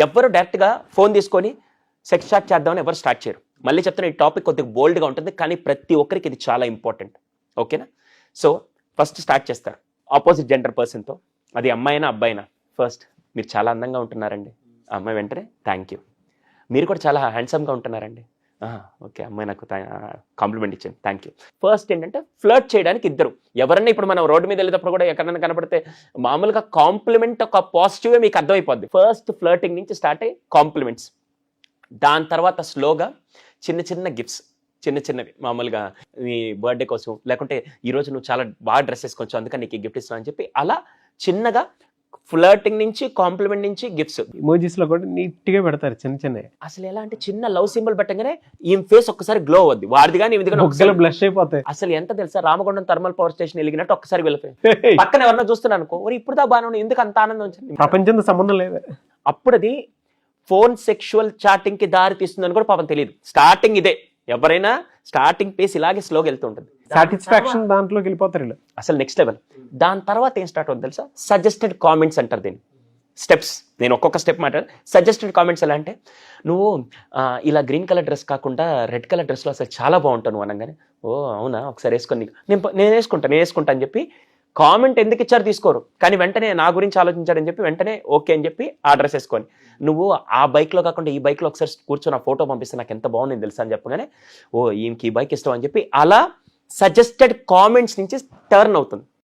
ఎవ్వరు డైరెక్ట్గా ఫోన్ తీసుకొని సెక్స్ చాట్ చేద్దామని ఎవరు స్టార్ట్ చేయరు. మళ్ళీ చెప్తున్నా, ఈ టాపిక్ కొద్దిగా బోల్డ్గా ఉంటుంది, కానీ ప్రతి ఒక్కరికి ఇది చాలా ఇంపార్టెంట్. ఓకేనా? సో ఫస్ట్ స్టార్ట్ చేస్తారు ఆపోజిట్ జెండర్ పర్సన్తో, అది అమ్మాయినా అబ్బాయినా. ఫస్ట్ మీరు చాలా అందంగా ఉంటున్నారండి. ఆ అమ్మాయి వెంటనే థ్యాంక్ యూ. మీరు కూడా చాలా హ్యాండ్సమ్గా ఉంటున్నారండి. ఓకే, అమ్మాయి నాకు కాంప్లిమెంట్ ఇచ్చింది, థ్యాంక్ యూ. ఫస్ట్ ఏంటంటే ఫ్లర్ట్ చేయడానికి ఇద్దరు. ఎవరన్నా ఇప్పుడు మనం రోడ్డు మీద వెళ్ళేటప్పుడు కూడా ఎక్కడైనా కనపడితే మామూలుగా కాంప్లిమెంట్ ఒక పాజిటివే మీకు అర్థమైపోద్ది. ఫస్ట్ ఫ్లర్టింగ్ నుంచి స్టార్ట్ అయ్యి కాంప్లిమెంట్స్, దాని తర్వాత స్లోగా చిన్న చిన్న గిఫ్ట్స్, చిన్న చిన్నవి మామూలుగా నీ బర్త్డే కోసం, లేకుంటే ఈరోజు నువ్వు చాలా బాగా డ్రెస్ వేసుకోవచ్చు అందుకని నీకు గిఫ్ట్ ఇస్తాను అని చెప్పి అలా చిన్నగా ఫ్లర్టింగ్ నుంచి కాంప్లిమెంట్ నుంచి గిఫ్ట్స్. ఇమోజీస్ లో కూడా నీట్ గా పెడతారు చిన్న చిన్న. అసలు ఎలా అంటే చిన్న లవ్ సింబల్ పెట్టగానే ఈ ఫేస్ ఒక్కసారి గ్లో అవుద్ది, వాడిది కానీ ఒకసారి బ్లష్ అయిపోతాయి. అసలు ఎంత తెలుసా, రామగుండం థర్మల్ పవర్ స్టేషన్ వెలిగినట్టు ఒక్కసారి వెళ్ళిపోయి పక్కన ఎవరన్నా చూస్తున్నాను అనుకో, ఇప్పుడు దా బాగా ఎందుకు అంత ఆనందం వచ్చింది, ప్రపంచంతో సంబంధం లేదు. అప్పుడు అది ఫోన్ సెక్షువల్ చాటింగ్ కి దారి తీస్తుందని కూడా పాపం తెలియదు. స్టార్టింగ్ ఇదే, ఎవరైనా స్టార్టింగ్ పేస్ ఇలాగే స్లోగా వెళ్తూ ఉంటుంది. సాటిస్ఫాక్షన్ దాంట్లోకి వెళ్ళిపోతారు అసలు నెక్స్ట్ లెవెల్. దాని తర్వాత ఏం స్టార్ట్ అవుతుంది తెలుసా, సజెస్టెడ్ కామెంట్స్ అంటారు దీన్ని. స్టెప్స్, నేను ఒక్కొక్క స్టెప్ మాట్లాడు. సజెస్టెడ్ కామెంట్స్ ఎలా అంటే, నువ్వు ఇలా గ్రీన్ కలర్ డ్రెస్ కాకుండా రెడ్ కలర్ డ్రెస్లో అసలు చాలా బాగుంటాను అనగానే, ఓ అవునా ఒకసారి వేసుకొని నేను వేసుకుంటా అని చెప్పి కామెంట్ ఎందుకు ఇచ్చారు తీసుకోరు, కానీ వెంటనే నా గురించి ఆలోచించారని చెప్పి వెంటనే ఓకే అని చెప్పి ఆ డ్రెస్ వేసుకొని, నువ్వు ఆ బైక్లో కాకుండా ఈ బైక్లో ఒకసారి కూర్చొని ఆ ఫోటో పంపిస్తే నాకు ఎంత బాగుంది తెలుసా అని చెప్పగానే, ఓ ఈయనకి ఈ బైక్ ఇష్టం అని చెప్పి అలా సజెస్టెడ్ కామెంట్స్ నుంచి టర్న్ అవుతుంది.